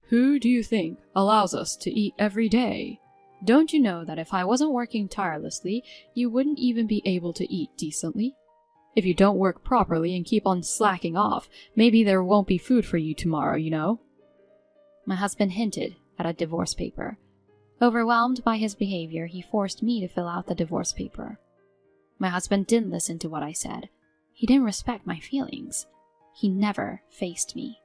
Who do you think allows us to eat every day? Don't you know that if I wasn't working tirelessly, you wouldn't even be able to eat decently? If you don't work properly and keep on slacking off, maybe there won't be food for you tomorrow, you know?" My husband hinted at a divorce paper. Overwhelmed by his behavior, he forced me to fill out the divorce paper. My husband didn't listen to what I said. He didn't respect my feelings. He never faced me.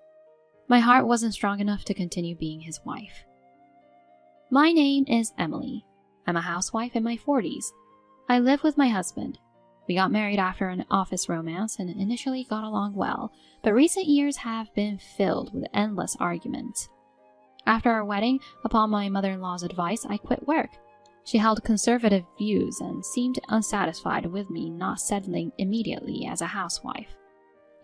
My heart wasn't strong enough to continue being his wife. My name is Emily. I'm a housewife in my 40s. I live with my husband. We got married after an office romance and initially got along well, but recent years have been filled with endless arguments. After our wedding, upon my mother-in-law's advice, I quit work. She held conservative views and seemed unsatisfied with me not settling immediately as a housewife.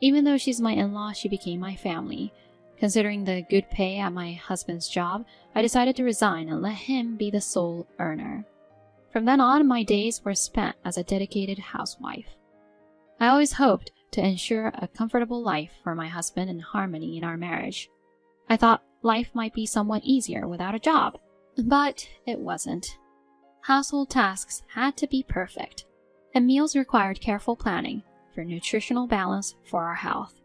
Even though she's my in-law, she became my family. Considering the good pay at my husband's job, I decided to resign and let him be the sole earner. From then on, my days were spent as a dedicated housewife. I always hoped to ensure a comfortable life for my husband and harmony in our marriage. I thought life might be somewhat easier without a job, but it wasn't. Household tasks had to be perfect, and meals required careful planning for nutritional balance for our health.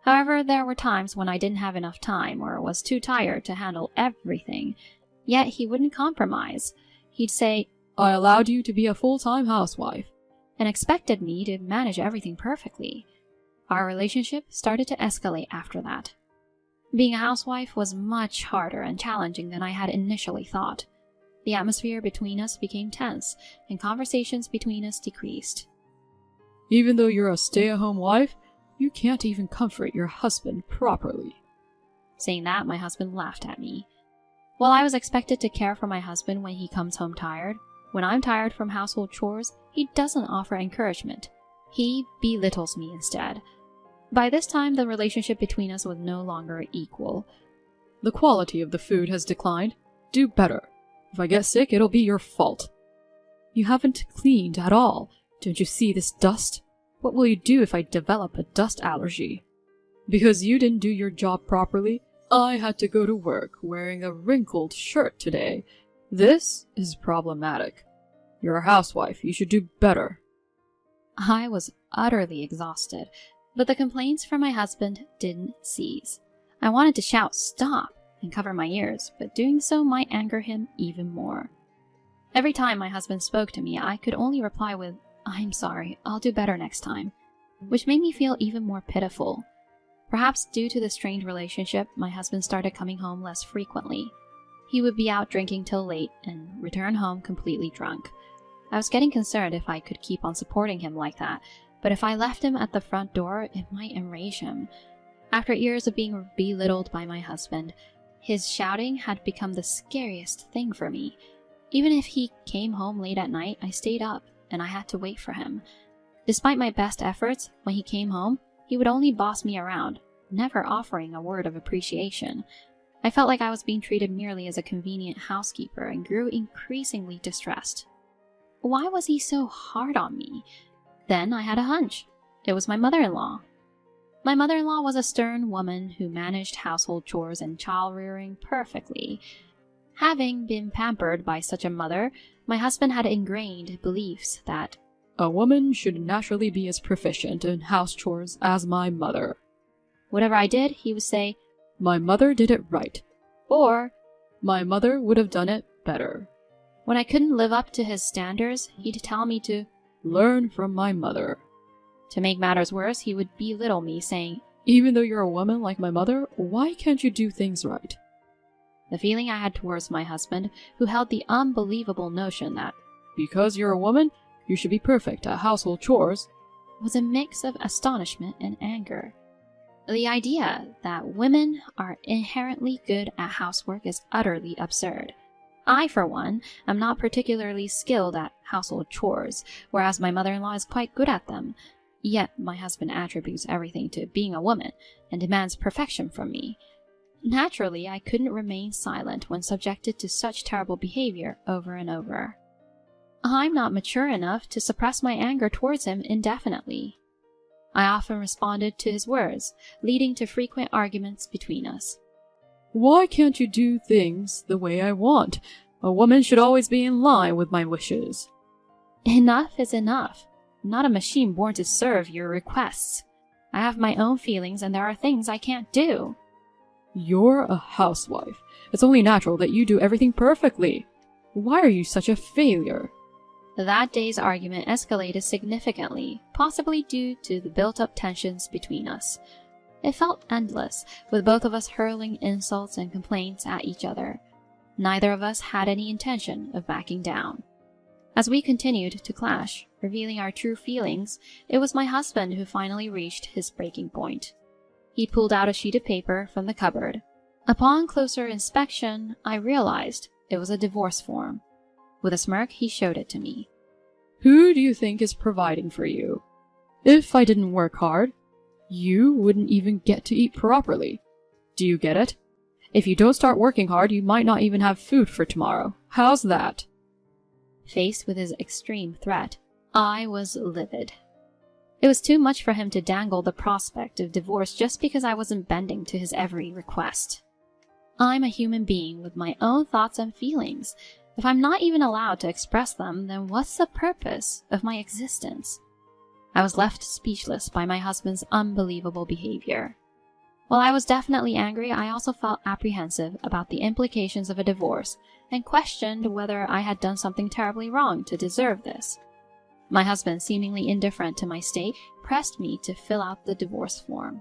However, there were times when I didn't have enough time or was too tired to handle everything, yet he wouldn't compromise. He'd say, "I allowed you to be a full-time housewife," and expected me to manage everything perfectly. Our relationship started to escalate after that. Being a housewife was much harder and challenging than I had initially thought. The atmosphere between us became tense, and conversations between us decreased. "Even though you're a stay-at-home wife, you can't even comfort your husband properly." Saying that, my husband laughed at me. While I was expected to care for my husband when he comes home tired, when I'm tired from household chores, he doesn't offer encouragement. He belittles me instead. By this time, the relationship between us was no longer equal. "The quality of the food has declined. Do better. If I get sick, it'll be your fault. You haven't cleaned at all. Don't you see this dust? What will you do if I develop a dust allergy? Because you didn't do your job properly, I had to go to work wearing a wrinkled shirt today. This is problematic. You're a housewife. You should do better." I was utterly exhausted, but the complaints from my husband didn't cease. I wanted to shout "stop" and cover my ears, but doing so might anger him even more. Every time my husband spoke to me, I could only reply with, "I'm sorry, I'll do better next time," which made me feel even more pitiful. Perhaps due to the strained relationship, my husband started coming home less frequently. He would be out drinking till late and return home completely drunk. I was getting concerned if I could keep on supporting him like that, but if I left him at the front door, it might enrage him. After years of being belittled by my husband, his shouting had become the scariest thing for me. Even if he came home late at night, I stayed up, and I had to wait for him. Despite my best efforts, when he came home, he would only boss me around, never offering a word of appreciation. I felt like I was being treated merely as a convenient housekeeper and grew increasingly distressed. Why was he so hard on me? Then I had a hunch. It was my mother-in-law. My mother-in-law was a stern woman who managed household chores and child-rearing perfectly. Having been pampered by such a mother, my husband had ingrained beliefs that "A woman should naturally be as proficient in house chores as my mother." whatever I did, he would say, "My mother did it right," or "My mother would have done it better." when I couldn't live up to his standards, he'd tell me to "Learn from my mother." To make matters worse, he would belittle me, saying, "Even though you're a woman like my mother, why can't you do things right?" The feeling I had towards my husband, who held the unbelievable notion that because you're a woman, you should be perfect at household chores, was a mix of astonishment and anger. The idea that women are inherently good at housework is utterly absurd. I, for one, am not particularly skilled at household chores, whereas my mother-in-law is quite good at them. Yet my husband attributes everything to being a woman and demands perfection from me. Naturally, I couldn't remain silent when subjected to such terrible behavior over and over. I'm not mature enough to suppress my anger towards him indefinitely. I often responded to his words, leading to frequent arguments between us. Why can't you do things the way I want? A woman should always be in line with my wishes. Enough is enough. I'm not a machine born to serve your requests. I have my own feelings and there are things I can't do. You're a housewife. It's only natural that you do everything perfectly. Why are you such a failure? That day's argument escalated significantly, possibly due to the built-up tensions between us. It felt endless, with both of us hurling insults and complaints at each other. Neither of us had any intention of backing down. As we continued to clash, revealing our true feelings, it was my husband who finally reached his breaking point. He pulled out a sheet of paper from the cupboard. Upon closer inspection, I realized it was a divorce form. With a smirk, he showed it to me. Who do you think is providing for you? If I didn't work hard, you wouldn't even get to eat properly. Do you get it? If you don't start working hard, you might not even have food for tomorrow. How's that? Faced with his extreme threat, I was livid. It was too much for him to dangle the prospect of divorce just because I wasn't bending to his every request. I'm a human being with my own thoughts and feelings. If I'm not even allowed to express them, then what's the purpose of my existence? I was left speechless by my husband's unbelievable behavior. While I was definitely angry, I also felt apprehensive about the implications of a divorce and questioned whether I had done something terribly wrong to deserve this. My husband, seemingly indifferent to my state, pressed me to fill out the divorce form.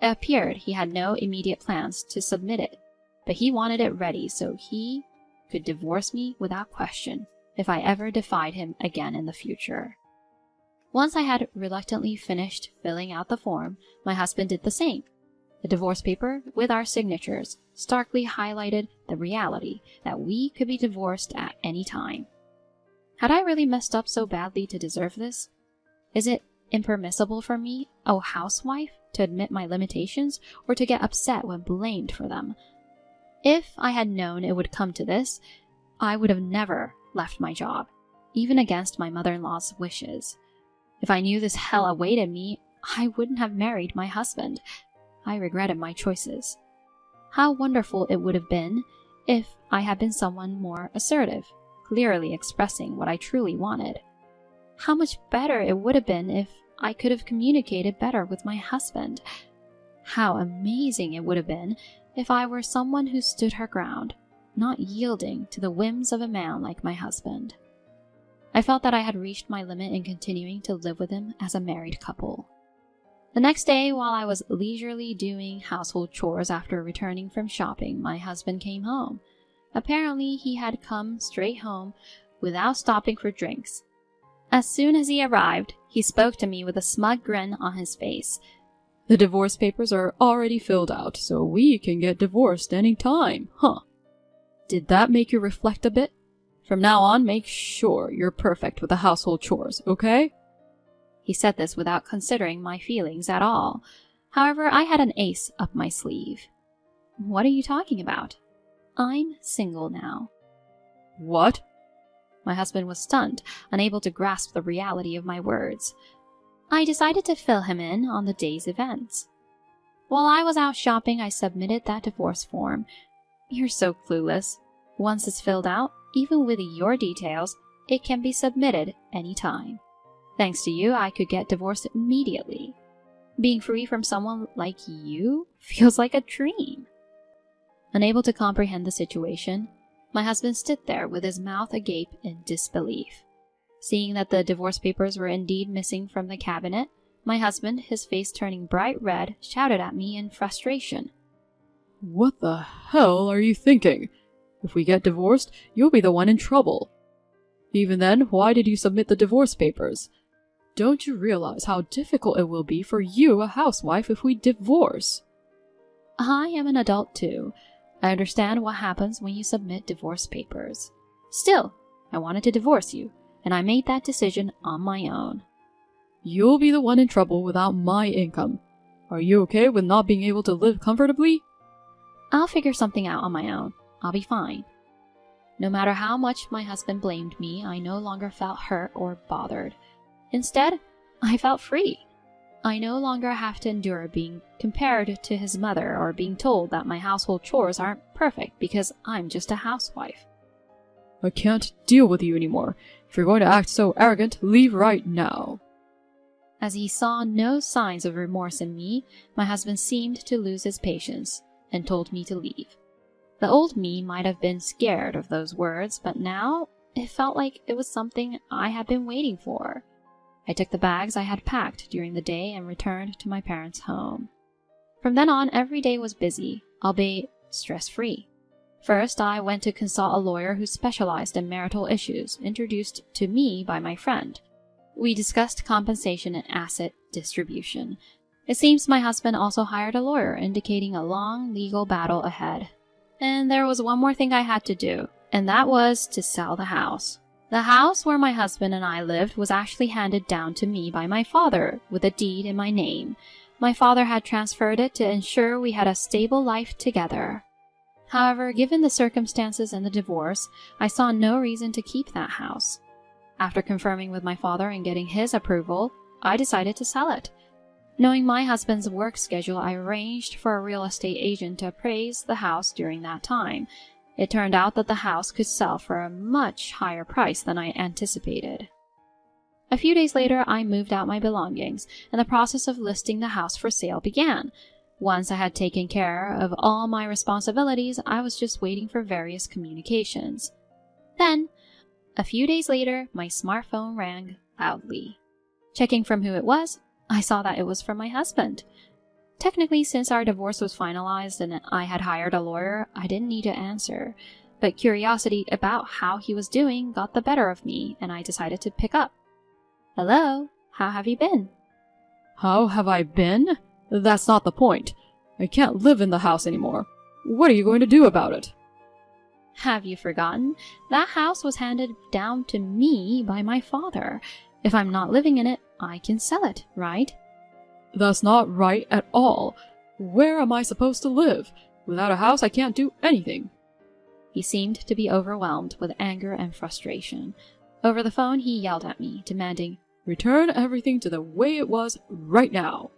It appeared he had no immediate plans to submit it, but he wanted it ready so he could divorce me without question if I ever defied him again in the future. Once I had reluctantly finished filling out the form, my husband did the same. The divorce paper, with our signatures, starkly highlighted the reality that we could be divorced at any time. Had I really messed up so badly to deserve this? Is it impermissible for me, a housewife, to admit my limitations or to get upset when blamed for them? If I had known it would come to this, I would have never left my job, even against my mother-in-law's wishes. If I knew this hell awaited me, I wouldn't have married my husband. I regretted my choices. How wonderful it would have been if I had been someone more assertive, clearly expressing what I truly wanted. How much better it would have been if I could have communicated better with my husband. How amazing it would have been if I were someone who stood her ground, not yielding to the whims of a man like my husband. I felt that I had reached my limit in continuing to live with him as a married couple. The next day, while I was leisurely doing household chores after returning from shopping, my husband came home. Apparently, he had come straight home without stopping for drinks. As soon as he arrived, he spoke to me with a smug grin on his face. The divorce papers are already filled out, so we can get divorced any time, huh? Did that make you reflect a bit? From now on, make sure you're perfect with the household chores, okay? He said this without considering my feelings at all. However, I had an ace up my sleeve. What are you talking about? I'm single now. What? My husband was stunned, unable to grasp the reality of my words. I decided to fill him in on the day's events. While I was out shopping, I submitted that divorce form. You're so clueless. Once it's filled out, even with your details, it can be submitted anytime. Thanks to you, I could get divorced immediately. Being free from someone like you feels like a dream. Unable to comprehend the situation, my husband stood there with his mouth agape in disbelief. Seeing that the divorce papers were indeed missing from the cabinet, my husband, his face turning bright red, shouted at me in frustration. What the hell are you thinking? If we get divorced, you'll be the one in trouble. Even then, why did you submit the divorce papers? Don't you realize how difficult it will be for you, a housewife, if we divorce? I am an adult too. I understand what happens when you submit divorce papers. Still, I wanted to divorce you, and I made that decision on my own. You'll be the one in trouble without my income. Are you okay with not being able to live comfortably? I'll figure something out on my own. I'll be fine. No matter how much my husband blamed me, I no longer felt hurt or bothered. Instead, I felt free. I no longer have to endure being compared to his mother or being told that my household chores aren't perfect because I'm just a housewife. I can't deal with you anymore. If you're going to act so arrogant, leave right now. As he saw no signs of remorse in me, my husband seemed to lose his patience and told me to leave. The old me might have been scared of those words, but now it felt like it was something I had been waiting for. I took the bags I had packed during the day and returned to my parents' home. From then on, every day was busy, albeit stress-free. First, I went to consult a lawyer who specialized in marital issues, introduced to me by my friend. We discussed compensation and asset distribution. It seems my husband also hired a lawyer, indicating a long legal battle ahead. And there was one more thing I had to do, and that was to sell the house. The house where my husband and I lived was actually handed down to me by my father, with a deed in my name. My father had transferred it to ensure we had a stable life together. However, given the circumstances and the divorce, I saw no reason to keep that house. After confirming with my father and getting his approval, I decided to sell it. Knowing my husband's work schedule, I arranged for a real estate agent to appraise the house during that time. It turned out that the house could sell for a much higher price than I anticipated. A few days later, I moved out my belongings, and the process of listing the house for sale began. Once I had taken care of all my responsibilities, I was just waiting for various communications. Then, a few days later, my smartphone rang loudly. Checking from who it was, I saw that it was from my husband. Technically, since our divorce was finalized and I had hired a lawyer, I didn't need to answer. But curiosity about how he was doing got the better of me, and I decided to pick up. Hello, how have you been? How have I been? That's not the point. I can't live in the house anymore. What are you going to do about it? Have you forgotten? That house was handed down to me by my father. If I'm not living in it, I can sell it, right? That's not right at all. Where am I supposed to live? Without a house, I can't do anything. He seemed to be overwhelmed with anger and frustration. Over the phone, he yelled at me, demanding, "Return everything to the way it was right now."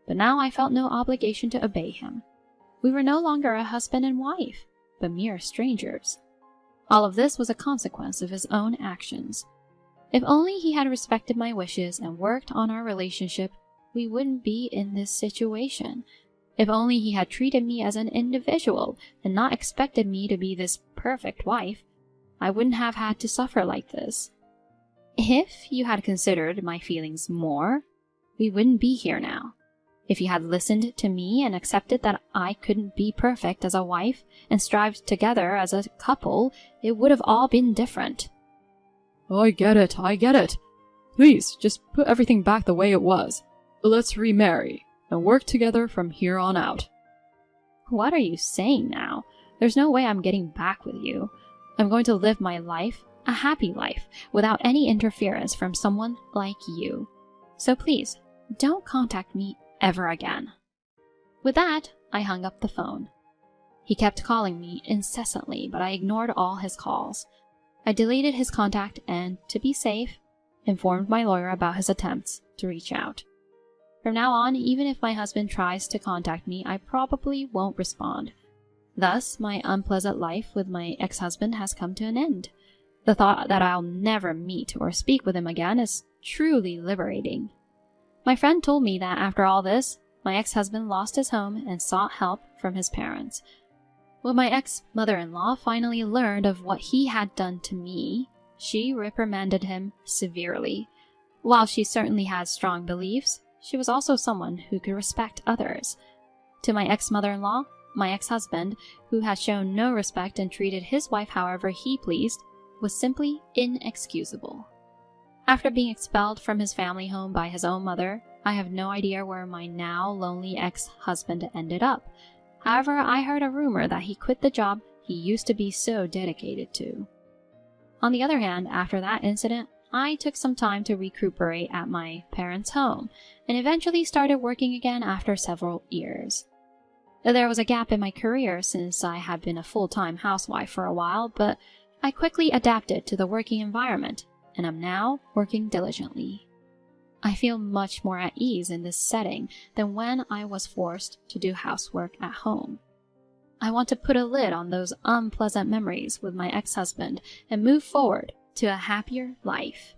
But now I felt no obligation to obey him. We were no longer a husband and wife, but mere strangers. All of this was a consequence of his own actions. If only he had respected my wishes and worked on our relationship, we wouldn't be in this situation. If only he had treated me as an individual and not expected me to be this perfect wife, I wouldn't have had to suffer like this. If you had considered my feelings more, we wouldn't be here now. If you had listened to me and accepted that I couldn't be perfect as a wife and strived together as a couple, it would have all been different. I get it. Please, just put everything back the way it was. Let's remarry and work together from here on out. What are you saying now? There's no way I'm getting back with you. I'm going to live my life, a happy life, without any interference from someone like you. So please, don't contact me ever again. With that, I hung up the phone. He kept calling me incessantly, but I ignored all his calls. I deleted his contact and, to be safe, informed my lawyer about his attempts to reach out. From now on, even if my husband tries to contact me, I probably won't respond. Thus, my unpleasant life with my ex-husband has come to an end. The thought that I'll never meet or speak with him again is truly liberating. My friend told me that after all this, my ex-husband lost his home and sought help from his parents. When my ex-mother-in-law finally learned of what he had done to me, she reprimanded him severely. While she certainly had strong beliefs, she was also someone who could respect others. To my ex-mother-in-law, my ex-husband, who had shown no respect and treated his wife however he pleased, was simply inexcusable. After being expelled from his family home by his own mother, I have no idea where my now lonely ex-husband ended up. However, I heard a rumor that he quit the job he used to be so dedicated to. On the other hand, after that incident, I took some time to recuperate at my parents' home, and eventually started working again after several years. There was a gap in my career since I had been a full-time housewife for a while, but I quickly adapted to the working environment, and am now working diligently. I feel much more at ease in this setting than when I was forced to do housework at home. I want to put a lid on those unpleasant memories with my ex-husband and move forward to a happier life.